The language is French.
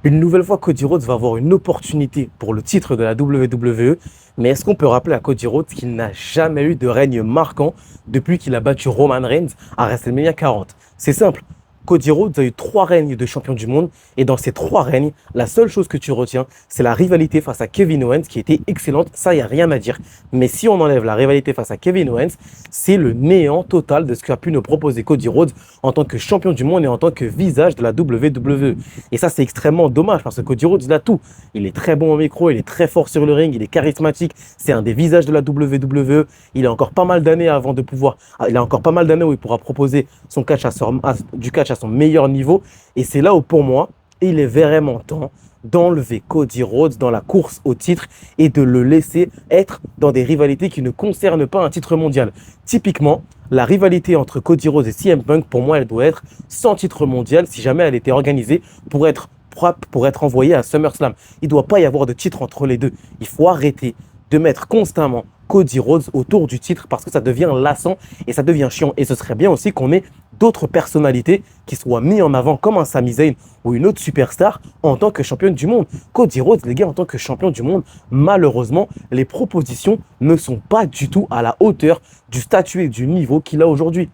Une nouvelle fois, Cody Rhodes va avoir une opportunité pour le titre de la WWE. Mais est-ce qu'on peut rappeler à Cody Rhodes qu'il n'a jamais eu de règne marquant depuis qu'il a battu Roman Reigns à WrestleMania 40? C'est simple. Cody Rhodes a eu 3 règnes de champion du monde. Et dans ces 3 règnes, la seule chose que tu retiens, c'est la rivalité face à Kevin Owens qui était excellente. Ça, il n'y a rien à dire. Mais si on enlève la rivalité face à Kevin Owens, c'est le néant total de ce qu'a pu nous proposer Cody Rhodes en tant que champion du monde et en tant que visage de la WWE. Et ça, c'est extrêmement dommage parce que Cody Rhodes, il a tout. Il est très bon au micro, il est très fort sur le ring, il est charismatique. C'est un des visages de la WWE. Il a encore pas mal d'années avant de pouvoir. Il a encore pas mal d'années où il pourra proposer du catch à son meilleur niveau. Et c'est là où, pour moi, il est vraiment temps d'enlever Cody Rhodes dans la course au titre et de le laisser être dans des rivalités qui ne concernent pas un titre mondial. Typiquement, la rivalité entre Cody Rhodes et CM Punk, pour moi, elle doit être sans titre mondial si jamais elle était organisée pour être propre, pour être envoyée à SummerSlam. Il ne doit pas y avoir de titre entre les deux. Il faut arrêter de mettre constamment Cody Rhodes autour du titre parce que ça devient lassant et ça devient chiant. Et ce serait bien aussi qu'on ait d'autres personnalités qui soient mises en avant comme un Sami Zayn ou une autre superstar en tant que championne du monde. Cody Rhodes, les gars, en tant que champion du monde, malheureusement, les propositions ne sont pas du tout à la hauteur du statut et du niveau qu'il a aujourd'hui.